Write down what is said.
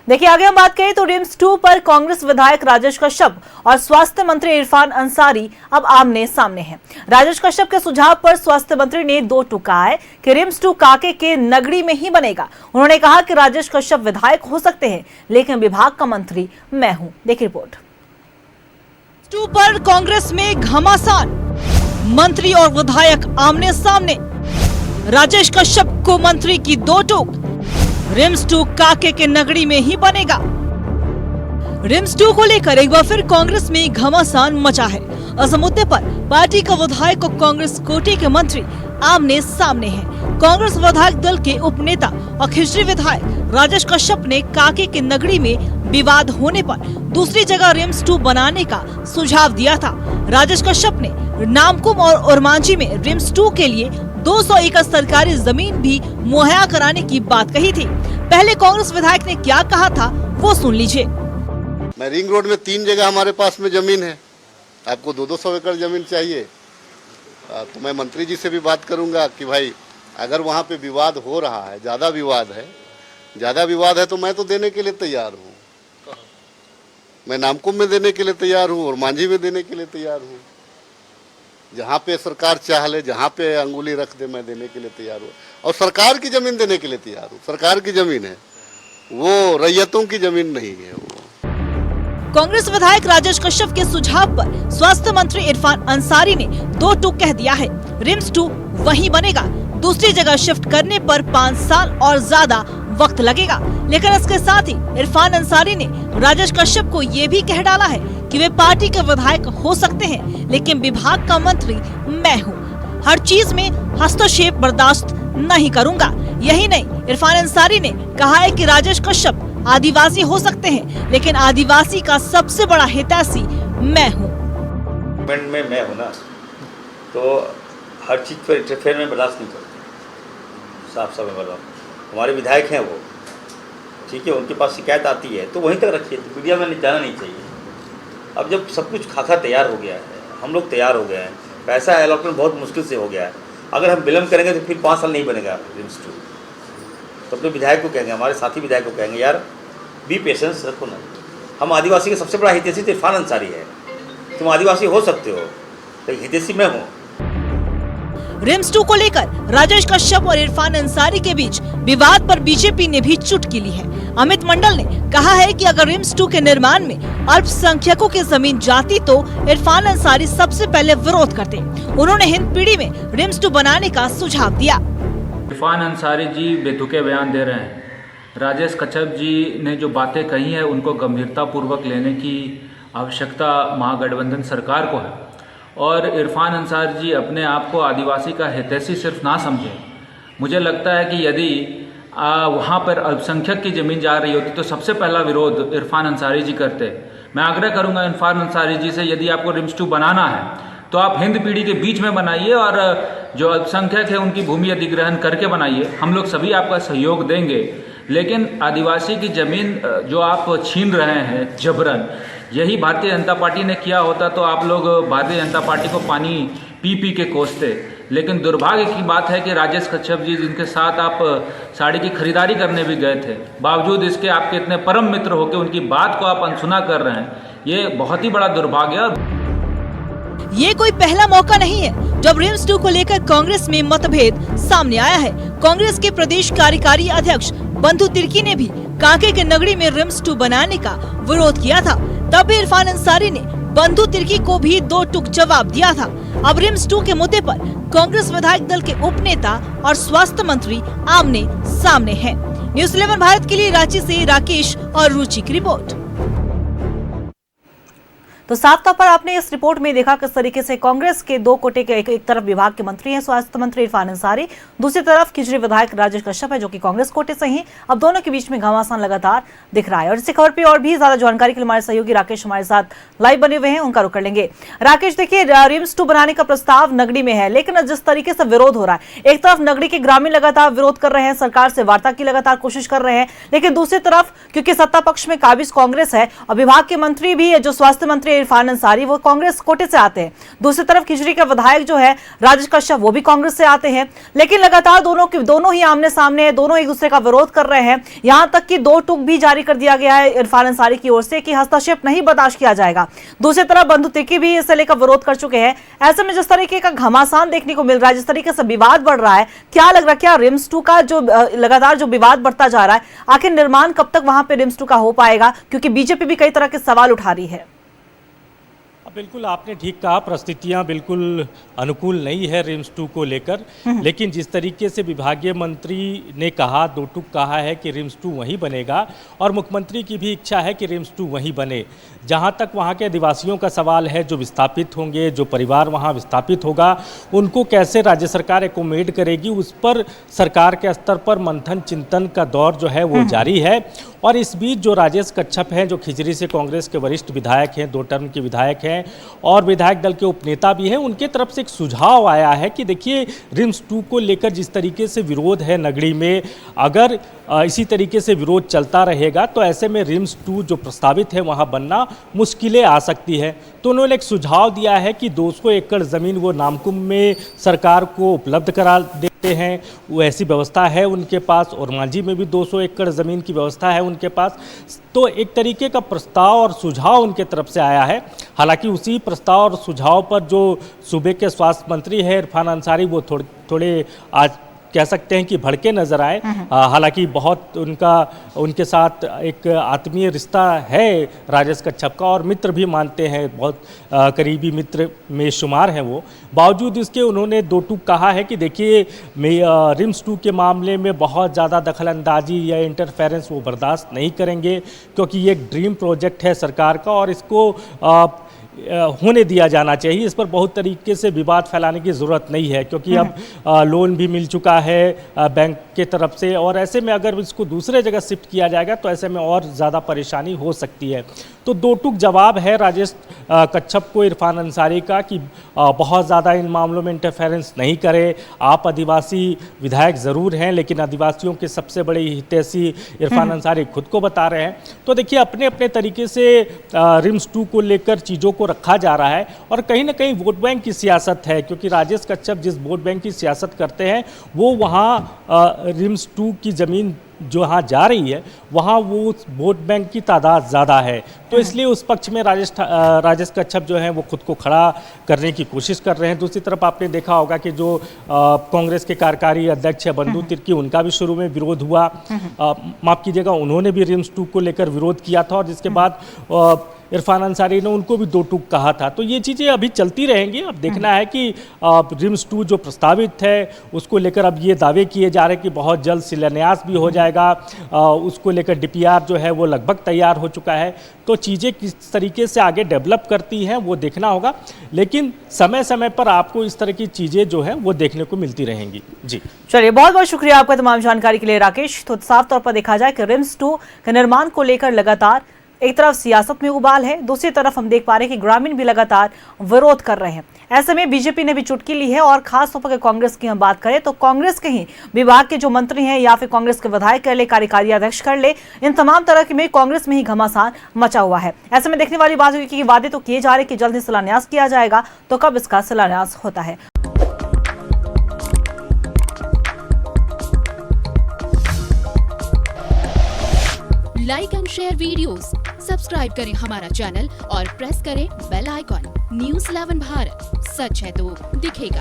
देखिए आगे हम बात करें तो रिम्स 2 पर कांग्रेस विधायक राजेश कश्यप और स्वास्थ्य मंत्री इरफान अंसारी अब आमने सामने हैं। राजेश कश्यप के सुझाव पर स्वास्थ्य मंत्री ने दो टूक कहा है कि रिम्स 2 काके के नगरी में ही बनेगा। उन्होंने कहा कि राजेश कश्यप विधायक हो सकते हैं लेकिन विभाग का मंत्री मैं हूं। देखिए रिपोर्ट। 2 पर कांग्रेस में घमासान, मंत्री और विधायक आमने सामने। राजेश कश्यप को मंत्री की दो टूक। रिम्स 2 काके के नगरी में ही बनेगा। रिम्स 2 को लेकर एक बार फिर कांग्रेस में घमासान मचा है। इस मुद्दे पर पार्टी का विधायक और कांग्रेस कोटे के मंत्री आमने सामने हैं। कांग्रेस विधायक दल के उपनेता और खिजरी विधायक राजेश कश्यप ने काके के नगरी में विवाद होने पर दूसरी जगह रिम्स 2 बनाने का सुझाव दिया था। राजेश कश्यप ने नामकुम और ओरमांझी में रिम्स 2 के लिए 200 एकड़ सरकारी जमीन भी मुहैया कराने की बात कही थी। पहले कांग्रेस विधायक ने क्या कहा था वो सुन लीजिए। मैं रिंग रोड में 3 जगह हमारे पास में जमीन है, आपको 200 एकड़ जमीन चाहिए तो मैं मंत्री जी से भी बात करूंगा कि भाई अगर वहाँ पे विवाद हो रहा है, ज़्यादा विवाद है तो मैं तो देने के लिए तैयार हूँ। मैं नामकुम में देने के लिए तैयार हूँ और मांझी में देने के लिए तैयार हूँ। जहाँ पे सरकार चाह ले, जहाँ पे अंगुली रख दे, मैं देने के लिए तैयार हूँ और सरकार की जमीन देने के लिए तैयार हूँ। सरकार की जमीन है, वो रैयतों की जमीन नहीं है। वो कांग्रेस विधायक राजेश कश्यप के सुझाव पर स्वास्थ्य मंत्री इरफान अंसारी ने दो टूक कह दिया है। रिम्स 2 वहीं बनेगा, दूसरी जगह शिफ्ट करने पर 5 साल और ज्यादा वक्त लगेगा। लेकिन इसके साथ ही इरफान अंसारी ने राजेश कश्यप को ये भी कह डाला है कि वे पार्टी के विधायक हो सकते हैं लेकिन विभाग का मंत्री मैं हूँ। हर चीज में हस्तक्षेप बर्दाश्त नहीं करूंगा। यही नहीं, इरफान अंसारी ने कहा है कि राजेश कश्यप आदिवासी हो सकते हैं लेकिन आदिवासी का सबसे बड़ा हितैषी मैं हूँ। में मैं हूँ ना, तो हर चीज पर इंटरफेयर में बर्दाश्त नहीं करते। साफ साफ बताओ, हमारे विधायक हैं वो, ठीक है, उनके पास शिकायत आती है तो वहीं तक रखिए, तो मीडिया में जाना नहीं चाहिए। अब जब सब कुछ खाका तैयार हो गया है, हम लोग तैयार हो गए हैं, पैसा अलॉटमेंट बहुत मुश्किल से हो गया है, अगर हम विलम्ब करेंगे तो फिर 5 साल नहीं बनेगा रिम्स 2। तो अपने विधायक को कहेंगे, हमारे साथी विधायक को कहेंगे, यार बी पेशेंस रखो ना। हम आदिवासी का सबसे बड़ा हितैषी तो इरफान अंसारी है, तुम आदिवासी हो सकते हो लेकिन हितैषी मैं हूँ। रिम्स 2 को लेकर राजेश कश्यप और इरफान अंसारी के बीच विवाद पर बीजेपी ने भी चुटकी ली है। अमित मंडल ने कहा है कि अगर रिम्स 2 के निर्माण में अल्पसंख्यकों की जमीन जाती तो इरफान अंसारी सबसे पहले विरोध करते। उन्होंने हिंद पीढ़ी में रिम्स 2 बनाने का सुझाव दिया। इरफान अंसारी जी बेतुके बयान दे रहे हैं। राजेश कश्यप जी ने जो बातें कही है उनको गंभीरता पूर्वक लेने की आवश्यकता महागठबंधन सरकार को है और इरफान अंसारी जी अपने आप को आदिवासी का हितैषी सिर्फ ना समझें। मुझे लगता है कि यदि वहाँ पर अल्पसंख्यक की ज़मीन जा रही होती तो सबसे पहला विरोध इरफान अंसारी जी करते। मैं आग्रह करूँगा इरफान अंसारी जी से, यदि आपको रिम्स 2 बनाना है तो आप हिंद पीढ़ी के बीच में बनाइए और जो अल्पसंख्यक है उनकी भूमि अधिग्रहण करके बनाइए। हम लोग सभी आपका सहयोग देंगे, लेकिन आदिवासी की ज़मीन जो आप छीन रहे हैं जबरन, यही भारतीय जनता पार्टी ने किया होता तो आप लोग भारतीय जनता पार्टी को पानी पी पी के कोसते। लेकिन दुर्भाग्य की बात है कि राजेश कश्यप जी जिनके साथ आप साड़ी की खरीदारी करने भी गए थे, बावजूद इसके आपके इतने परम मित्र होकर उनकी बात को आप अनसुना कर रहे हैं, ये बहुत ही बड़ा दुर्भाग्य है। ये कोई पहला मौका नहीं है जब रिम्स 2 को लेकर कांग्रेस में मतभेद सामने आया है। कांग्रेस के प्रदेश कार्यकारी अध्यक्ष बंधु तिर्की ने भी काके के नगरी में रिम्स 2 बनाने का विरोध किया था। तब भी इरफान अंसारी ने बंधु तिर्की को भी दो टूक जवाब दिया था। अब रिम्स 2 के मुद्दे पर कांग्रेस विधायक दल के उपनेता और स्वास्थ्य मंत्री आमने सामने हैं। न्यूज़ 11 भारत के लिए रांची से राकेश और रुचि की रिपोर्ट। तो साफ तौर पर आपने इस रिपोर्ट में देखा किस तरीके से कांग्रेस के दो कोटे के एक तरफ विभाग के मंत्री हैं स्वास्थ्य मंत्री इरफान अंसारी, दूसरी तरफ खिजरी विधायक राजेश कश्यप है जो कि कांग्रेस कोटे से ही। अब दोनों के बीच में घमासान लगातार दिख रहा है और इसी खबर पे और भी ज्यादा जानकारी के लिए हमारे सहयोगी राकेश हमारे साथ लाइव बने हुए हैं, उनका रुख कर लेंगे। राकेश, देखिए रिम्स 2 बनाने का प्रस्ताव नगरी में है, लेकिन जिस तरीके से विरोध हो रहा है, एक तरफ नगरी के ग्रामीण लगातार विरोध कर रहे हैं, सरकार से वार्ता की लगातार कोशिश कर रहे हैं, लेकिन दूसरी तरफ क्योंकि सत्ता पक्ष में काबिज कांग्रेस है और विभाग के मंत्री भी जो स्वास्थ्य मंत्री मंत्री इरफान अंसारी वो कांग्रेस कोटे से आते हैं, दूसरी तरफ खिचड़ी के विधायक जो है राजेश कश्यप वो भी कांग्रेस से आते हैं। लेकिन लगातार दोनों ही आमने सामने है, दोनों एक दूसरे का विरोध कर रहे हैं। यहां तक कि 2 टूक भी जारी कर दिया गया है इरफान अंसारी की ओर से कि हस्तक्षेप नहीं बर्दाश्त किया जाएगा। दूसरी तरफ बंधु तिर्की भी इसे लेकर विरोध कर चुके हैं। ऐसे में जिस तरीके का घमासान देखने को मिल रहा है, जिस तरीके से विवाद बढ़ रहा है, क्या लग रहा है क्या रिम्स 2 का जो लगातार जो विवाद बढ़ता जा रहा है, आखिर निर्माण कब तक वहां पे रिम्स 2 का हो पाएगा? क्योंकि बीजेपी भी कई तरह के सवाल उठा रही है। बिल्कुल आपने ठीक कहा, परिस्थितियां बिल्कुल अनुकूल नहीं है रिम्स 2 को लेकर। लेकिन जिस तरीके से विभागीय मंत्री ने कहा, 2 टूक कहा है कि रिम्स 2 वहीं बनेगा और मुख्यमंत्री की भी इच्छा है कि रिम्स 2 वहीं बने। जहां तक वहां के आदिवासियों का सवाल है, जो विस्थापित होंगे, जो परिवार वहां विस्थापित होगा, उनको कैसे राज्य सरकार एकोमोडेट करेगी, उस पर सरकार के स्तर पर मंथन चिंतन का दौर जो है वो जारी है। और इस बीच जो राजेश कच्छप हैं, जो खिचड़ी से कांग्रेस के वरिष्ठ विधायक हैं, 2 टर्म के विधायक हैं और विधायक दल के उपनेता भी हैं, उनके तरफ से एक सुझाव आया है कि देखिए रिम्स 2 को लेकर जिस तरीके से विरोध है नगरी में, अगर इसी तरीके से विरोध चलता रहेगा तो ऐसे में रिम्स 2 जो प्रस्तावित है वहां बनना मुश्किलें आ सकती है। तो उन्होंने एक सुझाव दिया है कि 200 एकड़ ज़मीन वो नामकुम में सरकार को उपलब्ध करा देते हैं, वो ऐसी व्यवस्था है उनके पास, और मांझी में भी 200 एकड़ ज़मीन की व्यवस्था है उनके पास। तो एक तरीके का प्रस्ताव और सुझाव उनके तरफ से आया है। हालांकि उसी प्रस्ताव और सुझाव पर जो सूबे के स्वास्थ्य मंत्री है इरफान अंसारी, वो थोड़े आज कह सकते हैं कि भड़के नजर आए। हालांकि बहुत उनके साथ एक आत्मीय रिश्ता है राजेश कच्छप का और मित्र भी मानते हैं, बहुत करीबी मित्र में शुमार हैं वो। बावजूद इसके उन्होंने 2 टूक कहा है कि देखिए रिम्स 2 के मामले में बहुत ज़्यादा दखलंदाजी या इंटरफेरेंस वो बर्दाश्त नहीं करेंगे, क्योंकि ये एक ड्रीम प्रोजेक्ट है सरकार का और इसको होने दिया जाना चाहिए। इस पर बहुत तरीके से विवाद फैलाने की ज़रूरत नहीं है, क्योंकि अब लोन भी मिल चुका है बैंक के तरफ से, और ऐसे में अगर इसको दूसरे जगह शिफ्ट किया जाएगा तो ऐसे में और ज़्यादा परेशानी हो सकती है। तो 2 टूक जवाब है राजेश कच्छप को इरफान अंसारी का कि बहुत ज़्यादा इन मामलों में इंटरफेरेंस नहीं करे। आप आदिवासी विधायक ज़रूर हैं, लेकिन आदिवासियों के सबसे बड़े हितैषी इरफान अंसारी खुद को बता रहे हैं। तो देखिए अपने अपने तरीके से रिम्स 2 को लेकर चीज़ों को रखा जा रहा है और कहीं ना कहीं वोट बैंक की सियासत है, क्योंकि राजेश कच्छप जिस वोट बैंक की सियासत करते हैं वो वहाँ रिम्स 2 की ज़मीन जो यहाँ जा रही है वहाँ वो वोट बैंक की तादाद ज़्यादा है। तो इसलिए उस पक्ष में राजेश कच्छप जो है वो खुद को खड़ा करने की कोशिश कर रहे हैं। दूसरी तरफ आपने देखा होगा कि जो कांग्रेस के कार्यकारी अध्यक्ष है बंधु तिर्की, उनका भी शुरू में विरोध हुआ, माफ़ कीजिएगा, उन्होंने भी रिम्स 2 को लेकर विरोध किया था और जिसके बाद इरफान अंसारी ने उनको भी 2 टूक कहा था। तो ये चीज़ें अभी चलती रहेंगी। अब देखना है कि रिम्स 2 जो प्रस्तावित है उसको लेकर अब ये दावे किए जा रहे हैं कि बहुत जल्द शिलान्यास भी हो जाएगा, उसको लेकर DPR जो है वो लगभग तैयार हो चुका है। तो चीज़ें किस तरीके से आगे डेवलप करती हैं वो देखना होगा, लेकिन समय समय पर आपको इस तरह की चीज़ें जो हैं वो देखने को मिलती रहेंगी। जी चलिए, बहुत बहुत शुक्रिया आपका तमाम जानकारी के लिए राकेश। तो साफ तौर पर देखा जाए कि रिम्स 2 के निर्माण को लेकर लगातार एक तरफ सियासत में उबाल है, दूसरी तरफ हम देख पा रहे हैं कि ग्रामीण भी लगातार विरोध कर रहे हैं। ऐसे में बीजेपी ने भी चुटकी ली है और खास तौर पर कांग्रेस की हम बात करें तो कांग्रेस के ही विभाग के जो मंत्री हैं या फिर कांग्रेस के विधायक कर ले, कार्यकारी अध्यक्ष कर ले, इन तमाम तरह के में कांग्रेस में ही घमासान मचा हुआ है। ऐसे में देखने वाली बात हुई कि वादे तो किए जा रहे कि जल्द ही शिलान्यास किया जाएगा, तो कब इसका शिलान्यास होता है। Like and share videos, subscribe करें हमारा चैनल और प्रेस करें बेल आइकॉन। न्यूज़ 11 भारत, सच है तो दिखेगा।